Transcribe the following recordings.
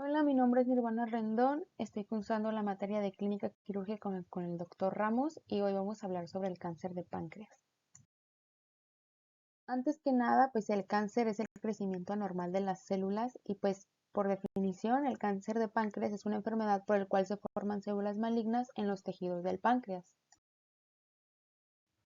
Hola, mi nombre es Nirvana Rendón. Estoy cursando la materia de clínica quirúrgica con el doctor Ramos y hoy vamos a hablar sobre el cáncer de páncreas. Antes que nada, pues el cáncer es el crecimiento anormal de las células y pues por definición el cáncer de páncreas es una enfermedad por el cual se forman células malignas en los tejidos del páncreas.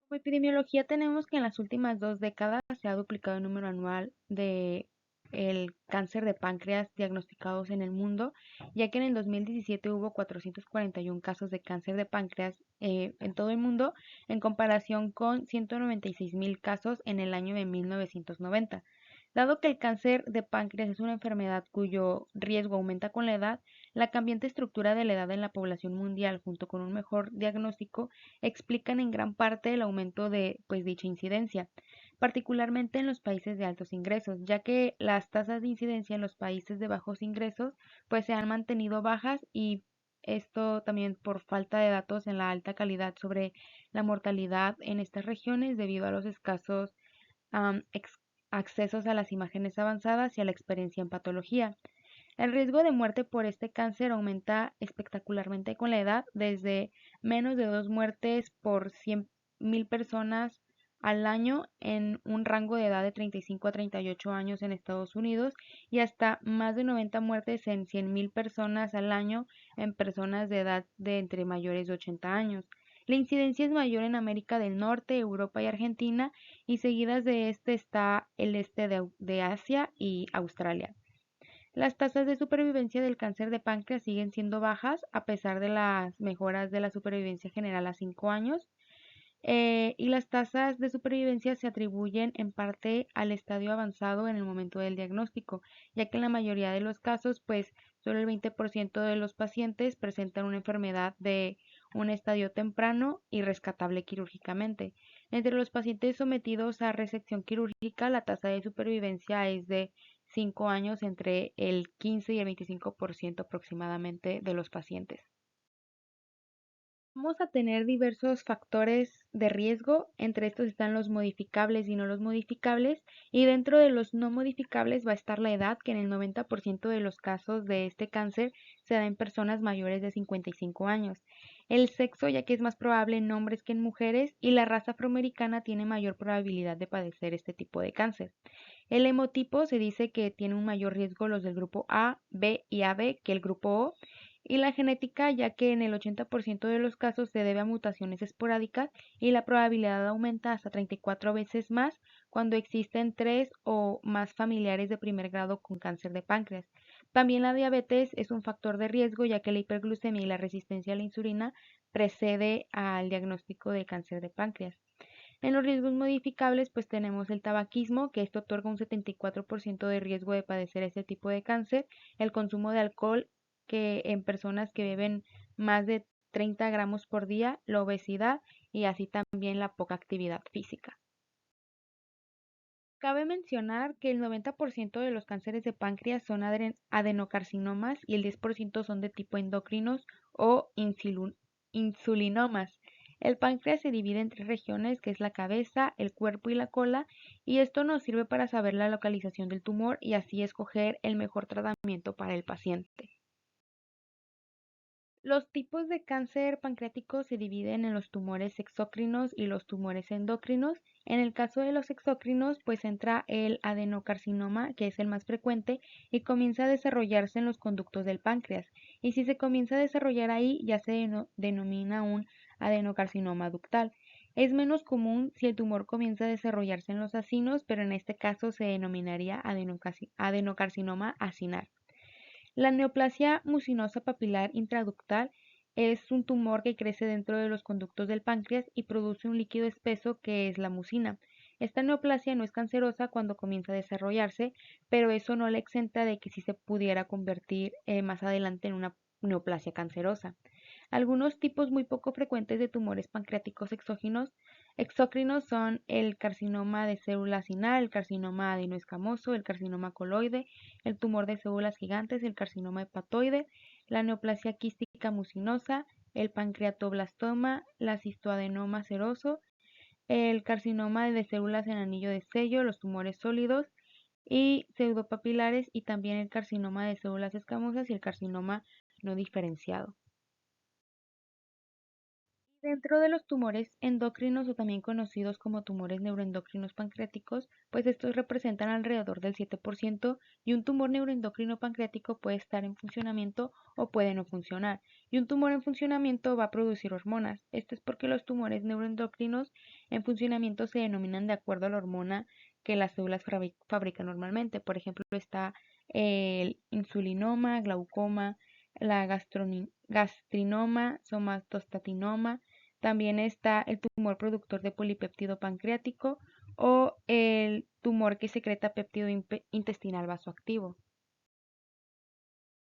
Como epidemiología tenemos que en las últimas 2 décadas se ha duplicado el número anual de el cáncer de páncreas diagnosticados en el mundo, ya que en el 2017 hubo 441 casos de cáncer de páncreas en todo el mundo, en comparación con 196,000 casos en el año de 1990. Dado que el cáncer de páncreas es una enfermedad cuyo riesgo aumenta con la edad, la cambiante estructura de la edad en la población mundial, junto con un mejor diagnóstico, explican en gran parte el aumento de dicha incidencia, particularmente en los países de altos ingresos, ya que las tasas de incidencia en los países de bajos ingresos se han mantenido bajas y esto también por falta de datos en la alta calidad sobre la mortalidad en estas regiones debido a los escasos am, ex- accesos a las imágenes avanzadas y a la experiencia en patología. El riesgo de muerte por este cáncer aumenta espectacularmente con la edad, desde menos de 2 muertes por 100,000 personas al año en un rango de edad de 35 a 38 años en Estados Unidos y hasta más de 90 muertes en 100,000 personas al año en personas de edad de entre mayores de 80 años. La incidencia es mayor en América del Norte, Europa y Argentina, y seguidas de este está el este de Asia y Australia. Las tasas de supervivencia del cáncer de páncreas siguen siendo bajas a pesar de las mejoras de la supervivencia general a 5 años, y las tasas de supervivencia se atribuyen en parte al estadio avanzado en el momento del diagnóstico, ya que en la mayoría de los casos, solo el 20% de los pacientes presentan una enfermedad de un estadio temprano y rescatable quirúrgicamente. Entre los pacientes sometidos a resección quirúrgica, la tasa de supervivencia es de 5 años entre el 15 y el 25% aproximadamente de los pacientes. Vamos a tener diversos factores de riesgo, entre estos están los modificables y no los modificables, y dentro de los no modificables va a estar la edad, que en el 90% de los casos de este cáncer se da en personas mayores de 55 años. El sexo, ya que es más probable en hombres que en mujeres, y la raza afroamericana tiene mayor probabilidad de padecer este tipo de cáncer. El hemotipo se dice que tiene un mayor riesgo los del grupo A, B y AB que el grupo O, y la genética, ya que en el 80% de los casos se debe a mutaciones esporádicas y la probabilidad aumenta hasta 34 veces más cuando existen 3 o más familiares de primer grado con cáncer de páncreas. También la diabetes es un factor de riesgo, ya que la hiperglucemia y la resistencia a la insulina precede al diagnóstico de cáncer de páncreas. En los riesgos modificables, tenemos el tabaquismo, que esto otorga un 74% de riesgo de padecer este tipo de cáncer, el consumo de alcohol, que en personas que beben más de 30 gramos por día, la obesidad y así también la poca actividad física. Cabe mencionar que el 90% de los cánceres de páncreas son adenocarcinomas y el 10% son de tipo endocrinos o insulinomas. El páncreas se divide en 3 regiones, que es la cabeza, el cuerpo y la cola, y esto nos sirve para saber la localización del tumor y así escoger el mejor tratamiento para el paciente. Los tipos de cáncer pancreático se dividen en los tumores exócrinos y los tumores endocrinos. En el caso de los exócrinos, entra el adenocarcinoma, que es el más frecuente, y comienza a desarrollarse en los conductos del páncreas. Y si se comienza a desarrollar ahí, ya se denomina un adenocarcinoma ductal. Es menos común si el tumor comienza a desarrollarse en los acinos, pero en este caso se denominaría adenocarcinoma acinar. La neoplasia mucinosa papilar intraductal es un tumor que crece dentro de los conductos del páncreas y produce un líquido espeso que es la mucina. Esta neoplasia no es cancerosa cuando comienza a desarrollarse, pero eso no la exenta de que sí se pudiera convertir más adelante en una neoplasia cancerosa. Algunos tipos muy poco frecuentes de tumores pancreáticos exócrinos son el carcinoma de célula acinar, el carcinoma adenoescamoso, el carcinoma coloide, el tumor de células gigantes, el carcinoma hepatoide, la neoplasia quística mucinosa, el pancreatoblastoma, la cistoadenoma seroso, el carcinoma de células en anillo de sello, los tumores sólidos, y pseudopapilares, y también el carcinoma de células escamosas y el carcinoma no diferenciado. Dentro de los tumores endocrinos, o también conocidos como tumores neuroendocrinos pancreáticos, pues estos representan alrededor del 7%, y un tumor neuroendocrino pancreático puede estar en funcionamiento o puede no funcionar. Y un tumor en funcionamiento va a producir hormonas. Esto es porque los tumores neuroendocrinos en funcionamiento se denominan de acuerdo a la hormona que las células fabrican normalmente. Por ejemplo, está el insulinoma, glaucoma, la gastrinoma, somatostatinoma. También está el tumor productor de polipéptido pancreático o el tumor que secreta péptido intestinal vasoactivo.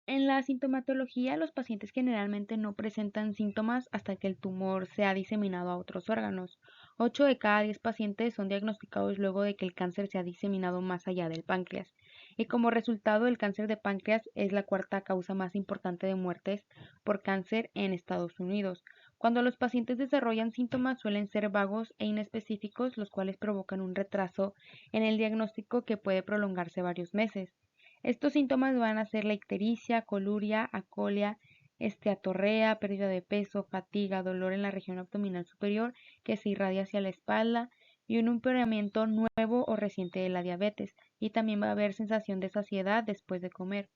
En la sintomatología, los pacientes generalmente no presentan síntomas hasta que el tumor se ha diseminado a otros órganos. 8 de cada 10 pacientes son diagnosticados luego de que el cáncer se ha diseminado más allá del páncreas. Y como resultado, el cáncer de páncreas es la cuarta causa más importante de muertes por cáncer en Estados Unidos. Cuando los pacientes desarrollan síntomas suelen ser vagos e inespecíficos, los cuales provocan un retraso en el diagnóstico que puede prolongarse varios meses. Estos síntomas van a ser la ictericia, coluria, acolia, esteatorrea, pérdida de peso, fatiga, dolor en la región abdominal superior que se irradia hacia la espalda y un empeoramiento nuevo o reciente de la diabetes. Y también va a haber sensación de saciedad después de comer.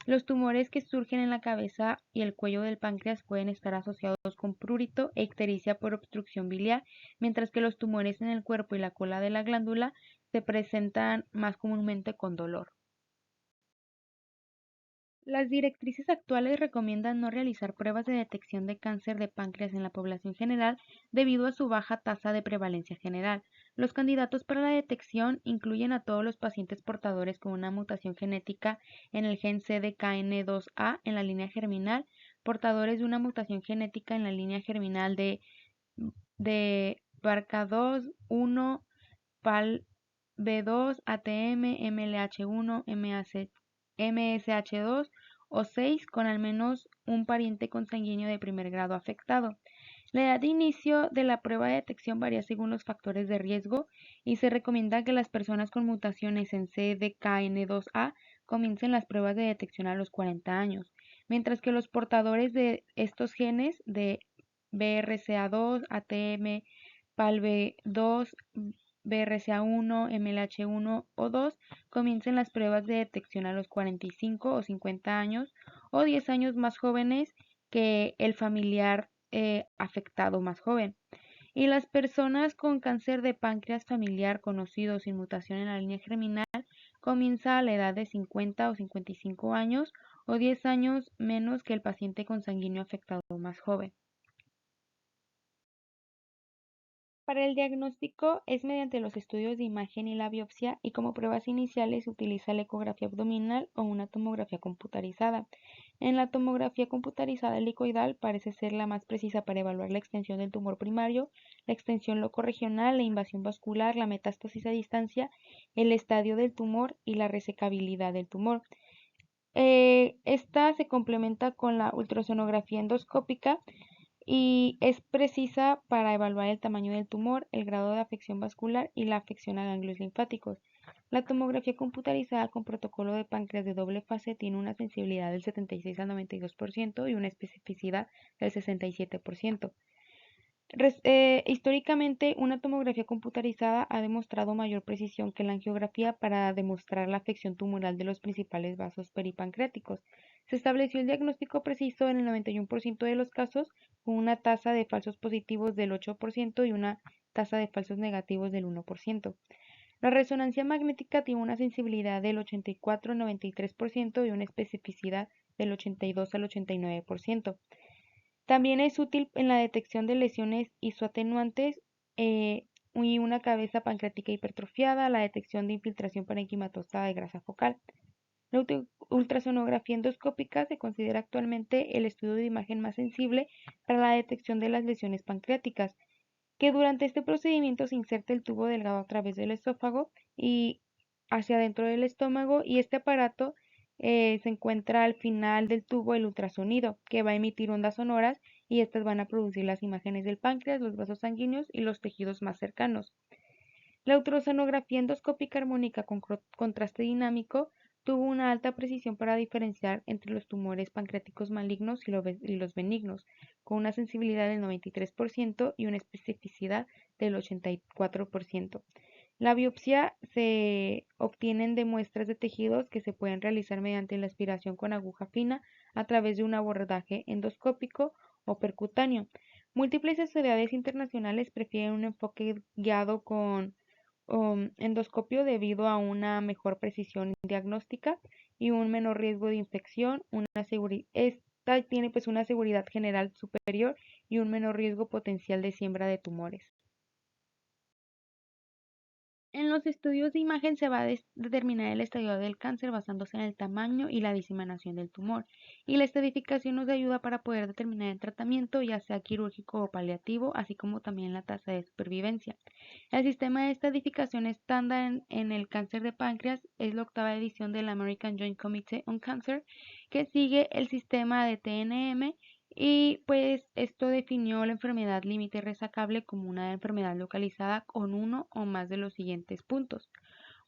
Los tumores que surgen en la cabeza y el cuello del páncreas pueden estar asociados con prurito e ictericia por obstrucción biliar, mientras que los tumores en el cuerpo y la cola de la glándula se presentan más comúnmente con dolor. Las directrices actuales recomiendan no realizar pruebas de detección de cáncer de páncreas en la población general debido a su baja tasa de prevalencia general. Los candidatos para la detección incluyen a todos los pacientes portadores con una mutación genética en el gen CDKN2A en la línea germinal, portadores de una mutación genética en la línea germinal de BRCA2, 1, PAL-B2, ATM, MLH1, MSH2 o 6 con al menos un pariente consanguíneo de primer grado afectado. La edad de inicio de la prueba de detección varía según los factores de riesgo y se recomienda que las personas con mutaciones en CDKN2A comiencen las pruebas de detección a los 40 años, mientras que los portadores de estos genes de BRCA2, ATM, PALB2, BRCA1, MLH1 o 2 comiencen las pruebas de detección a los 45 o 50 años o 10 años más jóvenes que el familiar afectado más joven. Y las personas con cáncer de páncreas familiar conocido sin mutación en la línea germinal comienza a la edad de 50 o 55 años o 10 años menos que el paciente consanguíneo afectado más joven. Para el diagnóstico es mediante los estudios de imagen y la biopsia, y como pruebas iniciales se utiliza la ecografía abdominal o una tomografía computarizada. En la tomografía computarizada helicoidal parece ser la más precisa para evaluar la extensión del tumor primario, la extensión locorregional, la invasión vascular, la metástasis a distancia, el estadio del tumor y la resecabilidad del tumor. Esta se complementa con la ultrasonografía endoscópica y es precisa para evaluar el tamaño del tumor, el grado de afección vascular y la afección a ganglios linfáticos. La tomografía computarizada con protocolo de páncreas de doble fase tiene una sensibilidad del 76 al 92% y una especificidad del 67%. Históricamente, una tomografía computarizada ha demostrado mayor precisión que la angiografía para demostrar la afección tumoral de los principales vasos peripancreáticos. Se estableció el diagnóstico preciso en el 91% de los casos, con una tasa de falsos positivos del 8% y una tasa de falsos negativos del 1%. La resonancia magnética tiene una sensibilidad del 84 al 93% y una especificidad del 82 al 89%. También es útil en la detección de lesiones isoatenuantes y una cabeza pancreática hipertrofiada, la detección de infiltración parenquimatosa de grasa focal. La ultrasonografía endoscópica se considera actualmente el estudio de imagen más sensible para la detección de las lesiones pancreáticas, que durante este procedimiento se inserta el tubo delgado a través del esófago y hacia adentro del estómago, y este aparato se encuentra al final del tubo el ultrasonido, que va a emitir ondas sonoras y estas van a producir las imágenes del páncreas, los vasos sanguíneos y los tejidos más cercanos. La ultrasonografía endoscópica armónica con contraste dinámico tuvo una alta precisión para diferenciar entre los tumores pancreáticos malignos y los benignos, con una sensibilidad del 93% y una especificidad del 84%. La biopsia se obtienen de muestras de tejidos que se pueden realizar mediante la aspiración con aguja fina a través de un abordaje endoscópico o percutáneo. Múltiples sociedades internacionales prefieren un enfoque guiado con endoscopio debido a una mejor precisión diagnóstica y un menor riesgo de infección. Esta tiene pues una seguridad general superior y un menor riesgo potencial de siembra de tumores. En los estudios de imagen se va a determinar el estadio del cáncer basándose en el tamaño y la diseminación del tumor, y la estratificación nos ayuda para poder determinar el tratamiento, ya sea quirúrgico o paliativo, así como también la tasa de supervivencia. El sistema de estratificación estándar en el cáncer de páncreas es la octava edición del American Joint Committee on Cancer, que sigue el sistema de TNM, y pues esto definió la enfermedad límite resacable como una enfermedad localizada con uno o más de los siguientes puntos.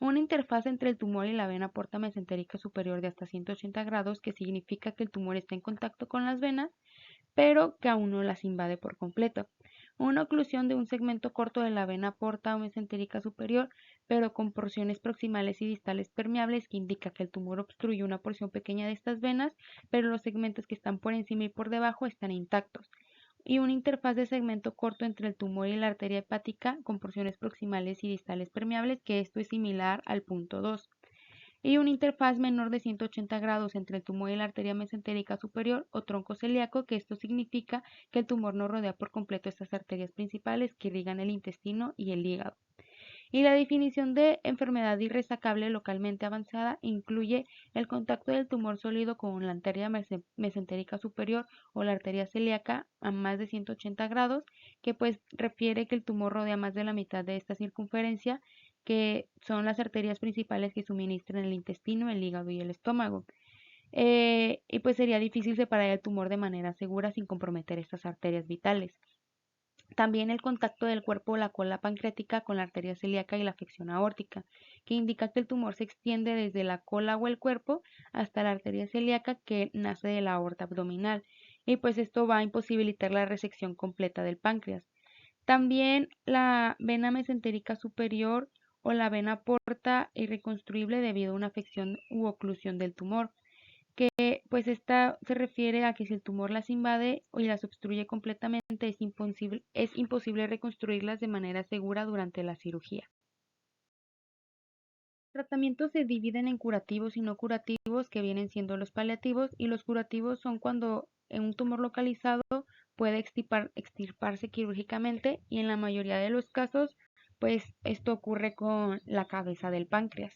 Una interfaz entre el tumor y la vena porta mesentérica superior de hasta 180 grados, que significa que el tumor está en contacto con las venas, pero que aún no las invade por completo. Una oclusión de un segmento corto de la vena porta o mesentérica superior, pero con porciones proximales y distales permeables, que indica que el tumor obstruye una porción pequeña de estas venas, pero los segmentos que están por encima y por debajo están intactos. Y una interfaz de segmento corto entre el tumor y la arteria hepática con porciones proximales y distales permeables, que esto es similar al punto 2, y una interfaz menor de 180 grados entre el tumor y la arteria mesentérica superior o tronco celíaco, que esto significa que el tumor no rodea por completo estas arterias principales que irrigan el intestino y el hígado. Y la definición de enfermedad irresacable localmente avanzada incluye el contacto del tumor sólido con la arteria mesentérica superior o la arteria celíaca a más de 180 grados, que pues refiere que el tumor rodea más de la mitad de esta circunferencia, que son las arterias principales que suministran el intestino, el hígado y el estómago. Y pues sería difícil separar el tumor de manera segura sin comprometer estas arterias vitales. También el contacto del cuerpo o la cola pancreática con la arteria celíaca y la afección aórtica, que indica que el tumor se extiende desde la cola o el cuerpo hasta la arteria celíaca que nace de la aorta abdominal, y pues esto va a imposibilitar la resección completa del páncreas. También la vena mesentérica superior o la vena porta irreconstruible debido a una afección u oclusión del tumor, que pues esta se refiere a que si el tumor las invade y las obstruye completamente, es imposible reconstruirlas de manera segura durante la cirugía. Los tratamientos se dividen en curativos y no curativos, que vienen siendo los paliativos, y los curativos son cuando en un tumor localizado puede extirparse quirúrgicamente, y en la mayoría de los casos pues esto ocurre con la cabeza del páncreas.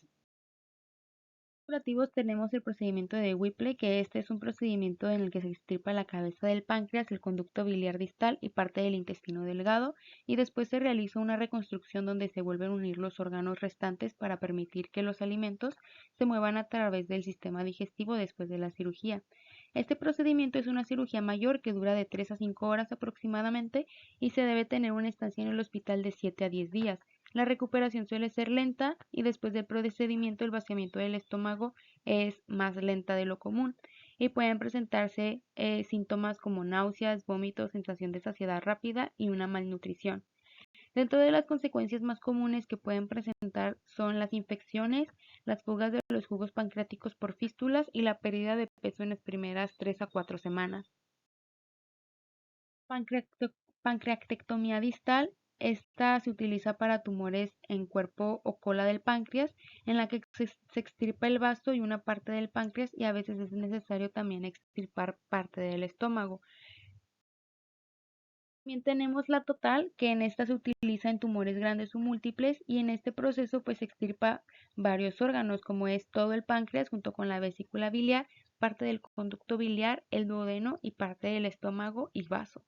Curativos tenemos el procedimiento de Whipple, que este es un procedimiento en el que se extirpa la cabeza del páncreas, el conducto biliar distal y parte del intestino delgado, y después se realiza una reconstrucción donde se vuelven a unir los órganos restantes para permitir que los alimentos se muevan a través del sistema digestivo después de la cirugía. Este procedimiento es una cirugía mayor que dura de 3 a 5 horas aproximadamente, y se debe tener una estancia en el hospital de 7 a 10 días. La recuperación suele ser lenta, y después del procedimiento el vaciamiento del estómago es más lenta de lo común, y pueden presentarse síntomas como náuseas, vómitos, sensación de saciedad rápida y una malnutrición. Dentro de las consecuencias más comunes que pueden presentar son las infecciones, las fugas de los jugos pancreáticos por fístulas y la pérdida de peso en las primeras 3 a 4 semanas. Pancreato- Pancreatectomía distal. Esta se utiliza para tumores en cuerpo o cola del páncreas, en la que se extirpa el vaso y una parte del páncreas, y a veces es necesario también extirpar parte del estómago. También tenemos la total, que en esta se utiliza en tumores grandes o múltiples, y en este proceso pues se extirpa varios órganos, como es todo el páncreas junto con la vesícula biliar, parte del conducto biliar, el duodeno y parte del estómago y vaso.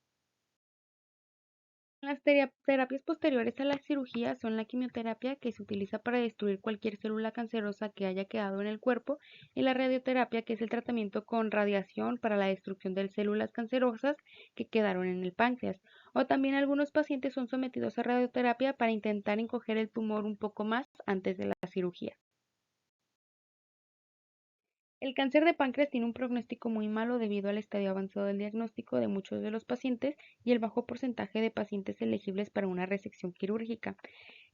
Las terapias posteriores a la cirugía son la quimioterapia, que se utiliza para destruir cualquier célula cancerosa que haya quedado en el cuerpo, y la radioterapia, que es el tratamiento con radiación para la destrucción de células cancerosas que quedaron en el páncreas. O también algunos pacientes son sometidos a radioterapia para intentar encoger el tumor un poco más antes de la cirugía. El cáncer de páncreas tiene un pronóstico muy malo debido al estadio avanzado del diagnóstico de muchos de los pacientes y el bajo porcentaje de pacientes elegibles para una resección quirúrgica.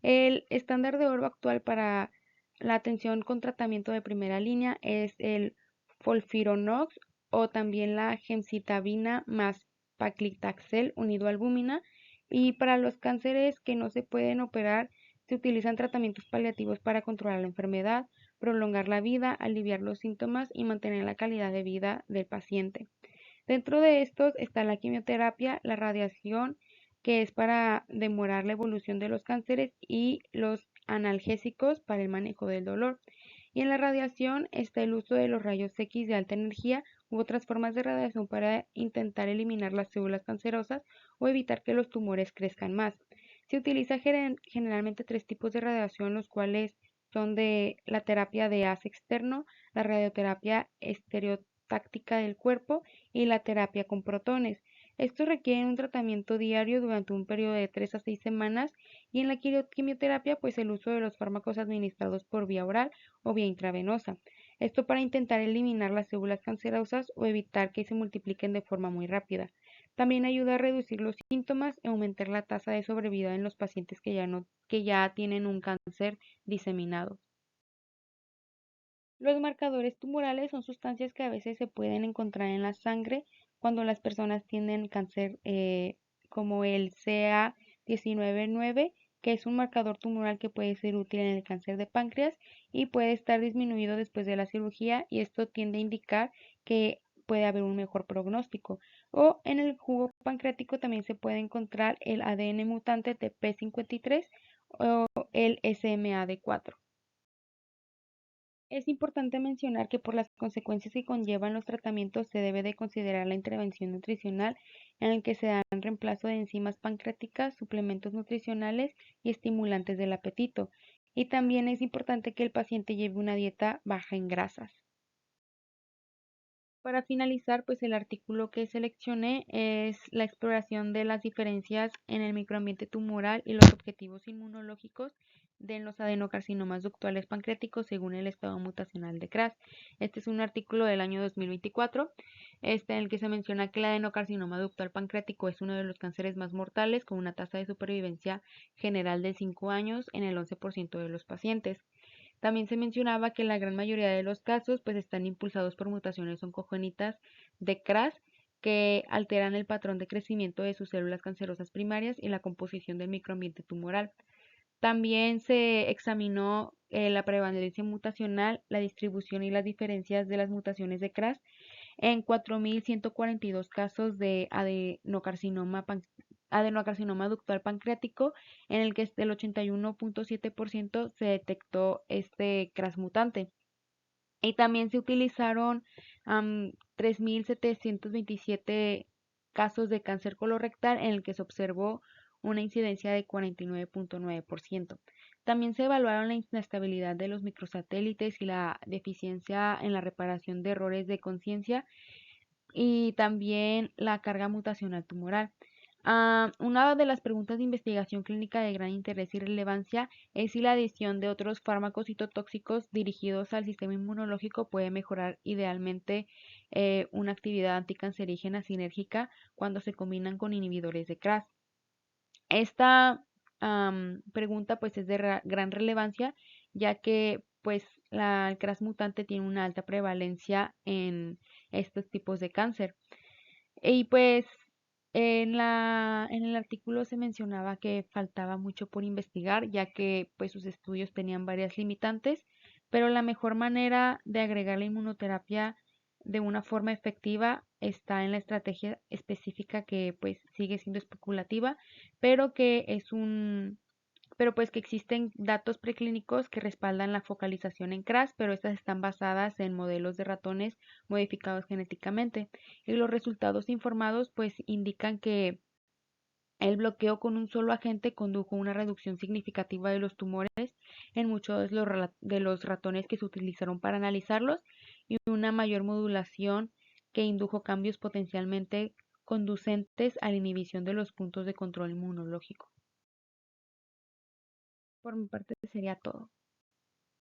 El estándar de oro actual para la atención con tratamiento de primera línea es el Folfirinox o también la gemcitabina más paclitaxel unido a albúmina, y para los cánceres que no se pueden operar se utilizan tratamientos paliativos para controlar la enfermedad, prolongar la vida, aliviar los síntomas y mantener la calidad de vida del paciente. Dentro de estos está la quimioterapia, la radiación, que es para demorar la evolución de los cánceres, y los analgésicos para el manejo del dolor. Y en la radiación está el uso de los rayos X de alta energía u otras formas de radiación para intentar eliminar las células cancerosas o evitar que los tumores crezcan más. Se utiliza generalmente tres tipos de radiación, los cuales son de la terapia de haz externo, la radioterapia estereotáctica del cuerpo y la terapia con protones. Estos requieren un tratamiento diario durante un periodo de 3 a 6 semanas, y en la quimioterapia pues el uso de los fármacos administrados por vía oral o vía intravenosa. Esto para intentar eliminar las células cancerosas o evitar que se multipliquen de forma muy rápida. También ayuda a reducir los síntomas y aumentar la tasa de sobrevida en los pacientes que ya tienen un cáncer diseminado. Los marcadores tumorales son sustancias que a veces se pueden encontrar en la sangre cuando las personas tienen cáncer, como el CA19-9, que es un marcador tumoral que puede ser útil en el cáncer de páncreas y puede estar disminuido después de la cirugía, y esto tiende a indicar que puede haber un mejor pronóstico. O en el jugo pancreático también se puede encontrar el ADN mutante TP53 o el SMAD4. Es importante mencionar que por las consecuencias que conllevan los tratamientos se debe de considerar la intervención nutricional, en el que se dan reemplazo de enzimas pancreáticas, suplementos nutricionales y estimulantes del apetito. Y también es importante que el paciente lleve una dieta baja en grasas. Para finalizar, pues el artículo que seleccioné es la exploración de las diferencias en el microambiente tumoral y los objetivos inmunológicos de los adenocarcinomas ductuales pancreáticos según el estado mutacional de CRAS. Este es un artículo del año 2024, en el que se menciona que el adenocarcinoma ductal pancreático es uno de los cánceres más mortales, con una tasa de supervivencia general de 5 años en el 11% de los pacientes. También se mencionaba que la gran mayoría de los casos pues están impulsados por mutaciones oncogénitas de CRAS, que alteran el patrón de crecimiento de sus células cancerosas primarias y la composición del microambiente tumoral. También se examinó la prevalencia mutacional, la distribución y las diferencias de las mutaciones de CRAS en 4.142 casos de adenocarcinoma ductal pancreático, en el que el 81.7% se detectó este CRAS mutante. Y también se utilizaron 3.727 casos de cáncer colorectal, en el que se observó una incidencia de 49.9%. También se evaluaron la inestabilidad de los microsatélites y la deficiencia en la reparación de errores de conciencia, y también la carga mutacional tumoral. Una de las preguntas de investigación clínica de gran interés y relevancia es si la adición de otros fármacos citotóxicos dirigidos al sistema inmunológico puede mejorar idealmente una actividad anticancerígena sinérgica cuando se combinan con inhibidores de CRAS. Esta pregunta pues es de gran relevancia, ya que pues el CRAS mutante tiene una alta prevalencia en estos tipos de cáncer. Y pues en el artículo se mencionaba que faltaba mucho por investigar, ya que pues sus estudios tenían varias limitantes, pero la mejor manera de agregar la inmunoterapia de una forma efectiva está en la estrategia específica, que pues sigue siendo especulativa, pero que es un pero pues que existen datos preclínicos que respaldan la focalización en CRAS, pero estas están basadas en modelos de ratones modificados genéticamente. Y los resultados informados pues indican que El bloqueo con un solo agente condujo a una reducción significativa de los tumores en muchos de los ratones que se utilizaron para analizarlos y una mayor modulación que indujo cambios potencialmente conducentes a la inhibición de los puntos de control inmunológico. Por mi parte sería todo.